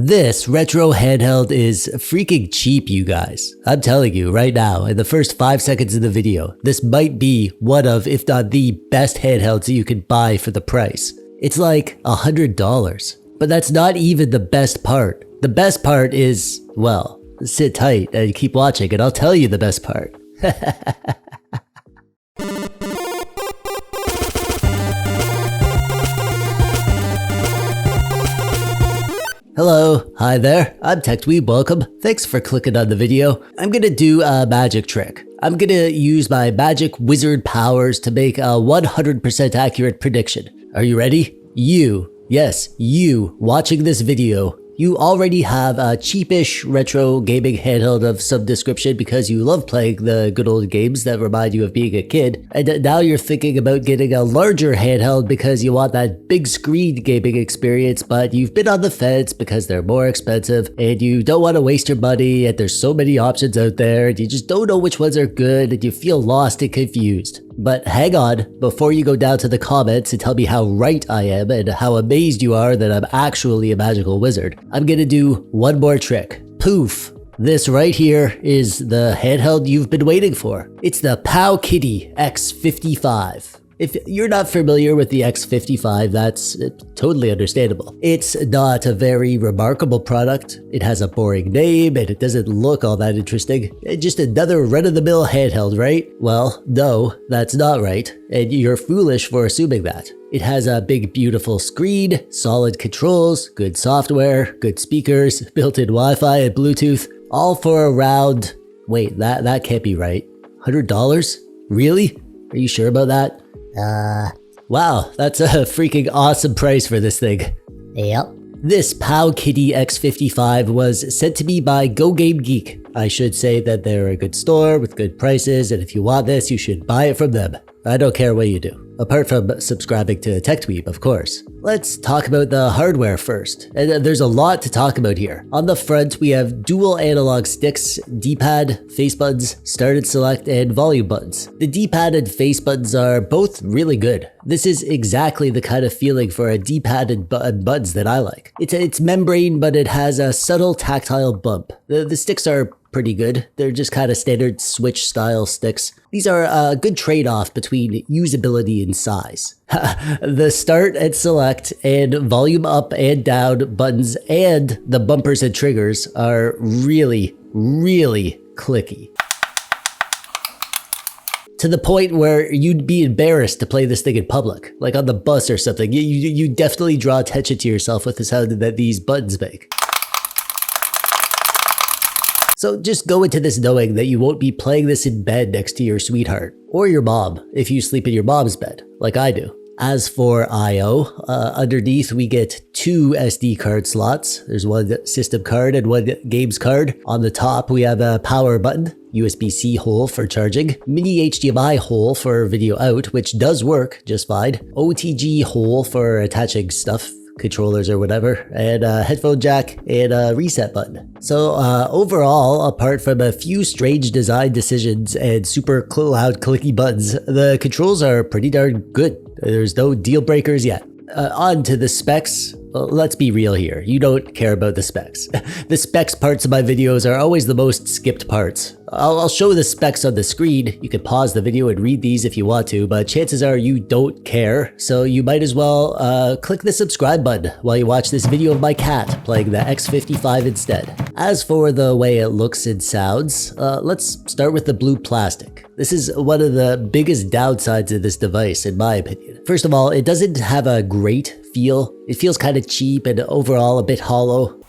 This retro handheld is freaking cheap, you guys. I'm telling you right now, in the first 5 seconds of the video, this might be one of, if not the best handhelds that you can buy for the price. It's like $100. But that's not even the best part. The best part is, well, sit tight and keep watching and I'll tell you the best part. Hello, hi there, I'm TechDweeb, welcome. Thanks for clicking on the video. I'm gonna do a magic trick. I'm gonna use my magic wizard powers to make a 100% accurate prediction. Are you ready? Yes, you watching this video, you already have a cheapish retro gaming handheld of some description because you love playing the good old games that remind you of being a kid. And now you're thinking about getting a larger handheld because you want that big screen gaming experience, but you've been on the fence because they're more expensive and you don't want to waste your money and there's so many options out there and you just don't know which ones are good and you feel lost and confused. But hang on, before you go down to the comments and tell me how right I am and how amazed you are that I'm actually a magical wizard, I'm gonna do one more trick. Poof! This right here is the handheld you've been waiting for. It's the PowKiddy X55. If you're not familiar with the X55, that's totally understandable. It's not a very remarkable product. It has a boring name and it doesn't look all that interesting. Just another run-of-the-mill handheld, right? Well, no, that's not right. And you're foolish for assuming that. It has a big, beautiful screen, solid controls, good software, good speakers, built-in Wi-Fi and Bluetooth, all for around... Wait, that can't be right. $100? Really? Are you sure about that? Wow, that's a freaking awesome price for this thing. Yep. This PowKiddy X55 was sent to me by Go Game Geek. I should say that they're a good store with good prices, and if you want this, you should buy it from them. I don't care what you do. Apart from subscribing to TechDweeb, of course. Let's talk about the hardware first. And there's a lot to talk about here. On the front, we have dual analog sticks, D-pad, face buttons, start and select, and volume buttons. The D-pad and face buttons are both really good. This is exactly the kind of feeling for a D-pad and buttons that I like. It's membrane, but it has a subtle tactile bump. The sticks are pretty good. They're just kind of standard Switch style sticks. These are a good trade-off between usability and size. The start and select and volume up and down buttons and the bumpers and triggers are really, really clicky. To the point where you'd be embarrassed to play this thing in public, like on the bus or something. You definitely draw attention to yourself with the sound that these buttons make. So just go into this knowing that you won't be playing this in bed next to your sweetheart, or your mom, if you sleep in your mom's bed, like I do. As for I/O, underneath we get 2 SD card slots. There's one system card and one games card. On the top we have a power button, USB-C hole for charging, mini HDMI hole for video out, which does work just fine, OTG hole for attaching stuff, controllers or whatever, and a headphone jack and a reset button. So overall, apart from a few strange design decisions and super loud clicky buttons, the controls are pretty darn good. There's no deal breakers yet. On to the specs. Let's be real here. You don't care about the specs. The specs parts of my videos are always the most skipped parts. I'll show the specs on the screen. You can pause the video and read these if you want to, but chances are you don't care, so you might as well click the subscribe button while you watch this video of my cat playing the X55 instead. As for the way it looks and sounds, let's start with the blue plastic. This is one of the biggest downsides of this device, in my opinion. First of all, it doesn't have a great feel. It feels kind of cheap and overall a bit hollow.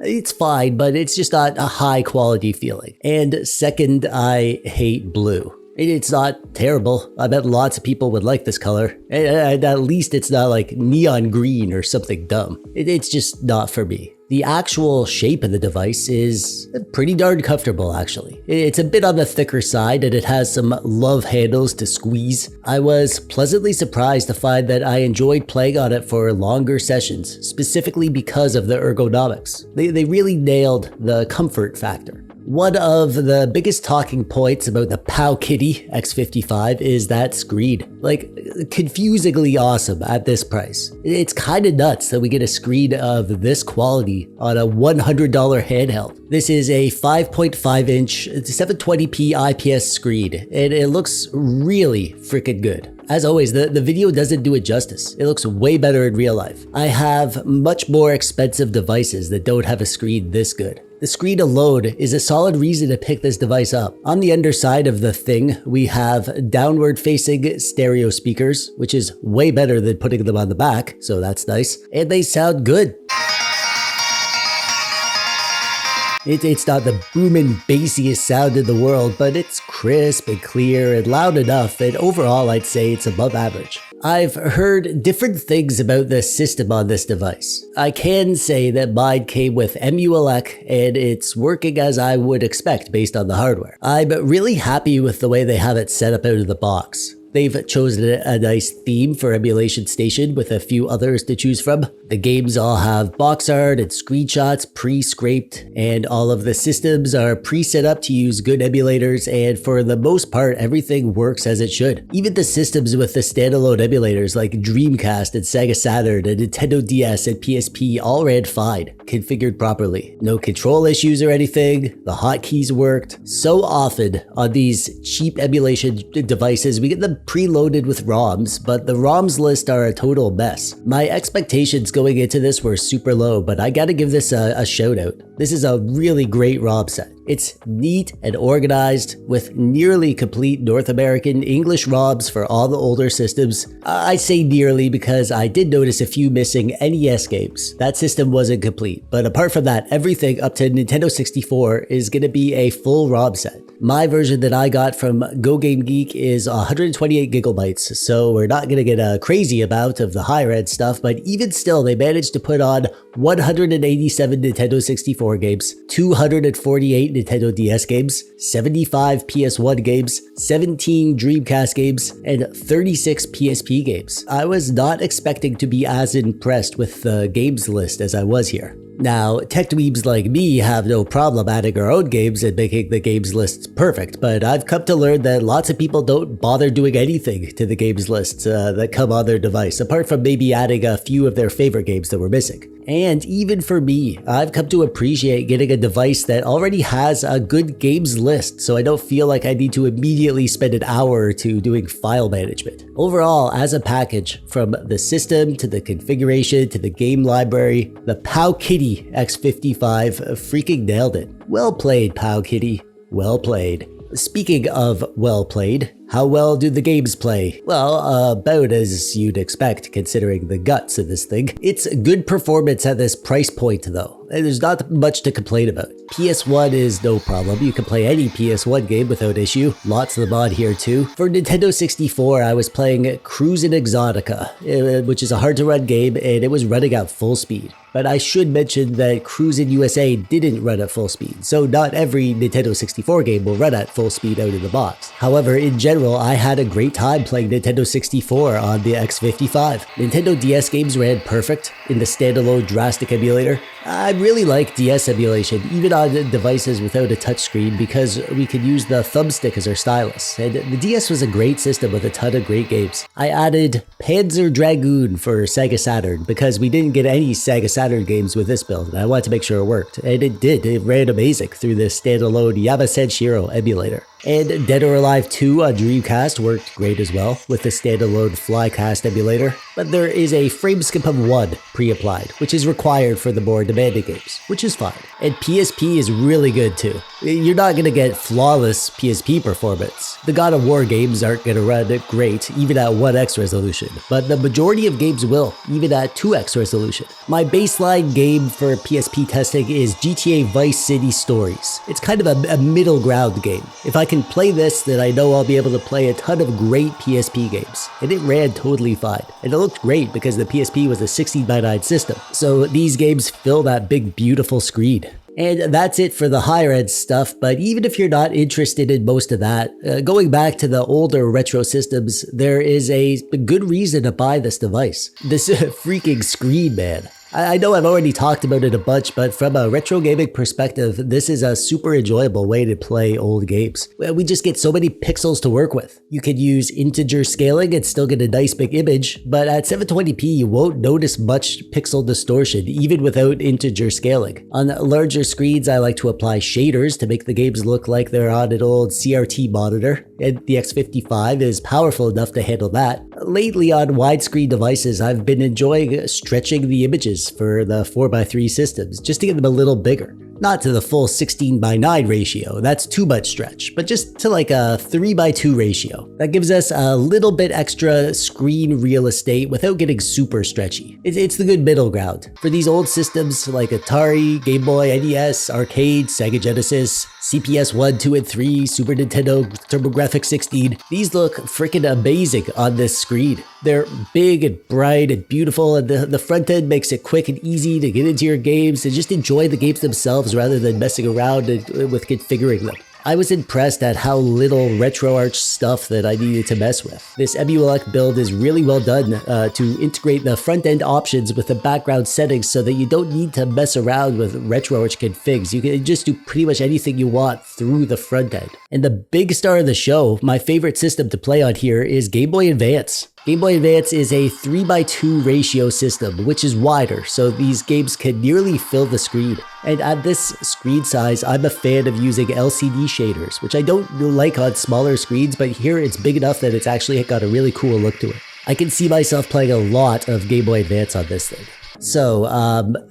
It's fine, but it's just not a high quality feeling. And second, I hate blue. It's not terrible. I bet lots of people would like this color. And at least it's not like neon green or something dumb. It's just not for me. The actual shape of the device is pretty darn comfortable, actually. It's a bit on the thicker side and it has some love handles to squeeze. I was pleasantly surprised to find that I enjoyed playing on it for longer sessions, specifically because of the ergonomics. They really nailed the comfort factor. One of the biggest talking points about the PowKiddy X55 is that screen. Like, confusingly awesome at this price. It's kinda nuts that we get a screen of this quality on a $100 handheld. This is a 5.5 inch 720p IPS screen, and it looks really freaking good. As always, the video doesn't do it justice. It looks way better in real life. I have much more expensive devices that don't have a screen this good. The screen alone is a solid reason to pick this device up. On the underside of the thing, we have downward facing stereo speakers, which is way better than putting them on the back, so that's nice. And they sound good. It's not the booming, bassiest sound in the world, but it's crisp and clear and loud enough, and overall I'd say it's above average. I've heard different things about the system on this device. I can say that mine came with MULEC and it's working as I would expect based on the hardware. I'm really happy with the way they have it set up out of the box. They've chosen a nice theme for Emulation Station with a few others to choose from. The games all have box art and screenshots pre-scraped, and all of the systems are pre-set up to use good emulators, and for the most part, everything works as it should. Even the systems with the standalone emulators like Dreamcast and Sega Saturn and Nintendo DS and PSP all ran fine, configured properly. No control issues or anything, the hotkeys worked. So often on these cheap emulation devices, we get them preloaded with ROMs, but the ROMs list are a total mess. My expectations going into this were super low, but I gotta give this a shout out. This is a really great ROM set. It's neat and organized with nearly complete North American English ROMs for all the older systems. I say nearly because I did notice a few missing NES games. That system wasn't complete, but apart from that, everything up to Nintendo 64 is gonna be a full ROM set. My version that I got from GoGameGeek is 128 gigabytes, so we're not gonna get a crazy amount of the higher end stuff, but even still, they managed to put on 187 Nintendo 64 games, 248 Nintendo DS games, 75 PS1 games, 17 Dreamcast games, and 36 PSP games. I was not expecting to be as impressed with the games list as I was here. Now, TechDweebs like me have no problem adding our own games and making the games lists perfect, but I've come to learn that lots of people don't bother doing anything to the games lists that come on their device, apart from maybe adding a few of their favorite games that were missing. And even for me, I've come to appreciate getting a device that already has a good games list, so I don't feel like I need to immediately spend an hour or two doing file management. Overall, as a package, from the system to the configuration to the game library, the PowKiddy X55 freaking nailed it. Well played, PowKiddy. Well played. Speaking of well played, how well do the games play? Well, about as you'd expect considering the guts of this thing. It's good performance at this price point though, and there's not much to complain about. PS1 is no problem, you can play any PS1 game without issue, lots of them on here too. For Nintendo 64, I was playing Cruisin' Exotica, which is a hard to run game, and it was running at full speed. But I should mention that Cruisin' USA didn't run at full speed, so not every Nintendo 64 game will run at full speed out of the box. However, in general, I had a great time playing Nintendo 64 on the X55. Nintendo DS games ran perfect in the standalone Drastic emulator. I really like DS emulation, even on devices without a touchscreen, because we could use the thumbstick as our stylus, and the DS was a great system with a ton of great games. I added Panzer Dragoon for Sega Saturn, because we didn't get any Sega Saturn games with this build, and I wanted to make sure it worked, and it did. It ran amazing through the standalone Yamasenshiro emulator. And Dead or Alive 2 on Dreamcast worked great as well, with the standalone Flycast emulator, but there is a frame skip of 1 pre-applied, which is required for the more demanding games, which is fine. And PSP is really good too. You're not gonna get flawless PSP performance. The God of War games aren't gonna run great, even at 1x resolution, but the majority of games will, even at 2x resolution. My baseline game for PSP testing is GTA Vice City Stories. It's kind of a middle ground game. If I can play this, then I know I'll be able to play a ton of great PSP games, and it ran totally fine. And it looked great because the PSP was a 16:9 system, so these games fill that big beautiful screen. And that's it for the higher end stuff, but even if you're not interested in most of that, going back to the older retro systems, there is a good reason to buy this device. This freaking screen, man. I know I've already talked about it a bunch, but from a retro gaming perspective, this is a super enjoyable way to play old games. We just get so many pixels to work with. You can use integer scaling and still get a nice big image, but at 720p you won't notice much pixel distortion even without integer scaling. On larger screens, I like to apply shaders to make the games look like they're on an old CRT monitor, and the X55 is powerful enough to handle that. Lately on widescreen devices, I've been enjoying stretching the images for the 4x3 systems just to get them a little bigger. Not to the full 16:9 ratio, that's too much stretch, but just to like a 3:2 ratio. That gives us a little bit extra screen real estate without getting super stretchy. It's the good middle ground. For these old systems like Atari, Game Boy, NES, Arcade, Sega Genesis, CPS 1, 2, and 3, Super Nintendo, TurboGrafx 16, these look freaking amazing on this screen. They're big and bright and beautiful, and the front end makes it quick and easy to get into your games and just enjoy the games themselves rather than messing around with configuring them. I was impressed at how little RetroArch stuff that I needed to mess with. This emulate build is really well done to integrate the front-end options with the background settings so that you don't need to mess around with RetroArch configs. You can just do pretty much anything you want through the front end. And the big star of the show, my favorite system to play on here, is Game Boy Advance. Game Boy Advance is a 3:2 ratio system, which is wider, so these games can nearly fill the screen. And at this screen size, I'm a fan of using LCD shaders, which I don't like on smaller screens, but here it's big enough that it's actually got a really cool look to it. I can see myself playing a lot of Game Boy Advance on this thing. So,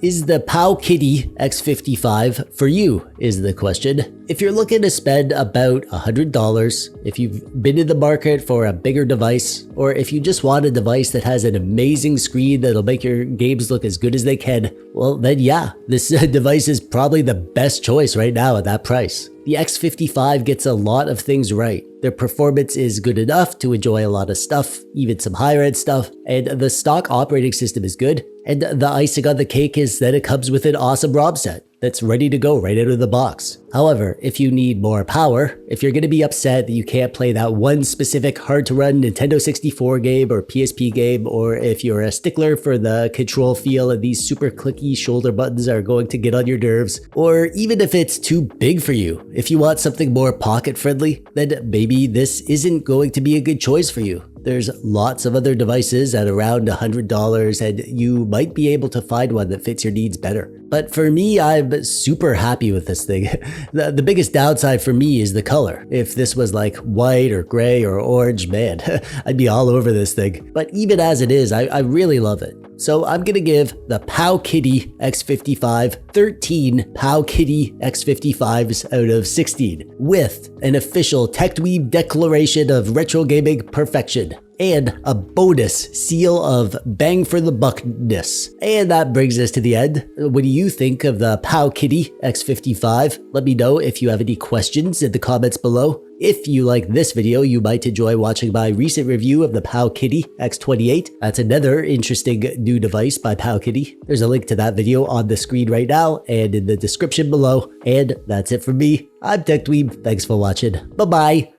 is the PowKiddy X55 for you, is the question. If you're looking to spend about $100, if you've been in the market for a bigger device, or if you just want a device that has an amazing screen that'll make your games look as good as they can, well then yeah, this device is probably the best choice right now at that price. The X55 gets a lot of things right. Their performance is good enough to enjoy a lot of stuff, even some higher end stuff, and the stock operating system is good, and the icing on the cake is that it comes with an awesome ROM set that's ready to go right out of the box. However, if you need more power, if you're going to be upset that you can't play that one specific hard-to-run Nintendo 64 game or PSP game, or if you're a stickler for the control feel and these super clicky shoulder buttons are going to get on your nerves, or even if it's too big for you, if you want something more pocket-friendly, then maybe this isn't going to be a good choice for you. There's lots of other devices at around $100 and you might be able to find one that fits your needs better. But for me, I'm super happy with this thing. The biggest downside for me is the color. If this was like white or gray or orange, man, I'd be all over this thing. But even as it is, I really love it. So I'm gonna give the PowKiddy X55 13 PowKiddy X55s out of 16 with an official TechDweeb declaration of retro gaming perfection and a bonus seal of bang for the buckness. And that brings us to the end. What do you think of the PowKiddy X55? Let me know if you have any questions in the comments below. If you like this video, you might enjoy watching my recent review of the PowKiddy X28. That's another interesting new device by PowKiddy. There's a link to that video on the screen right now and in the description below. And that's it from me. I'm TechDweeb. Thanks for watching. Bye-bye.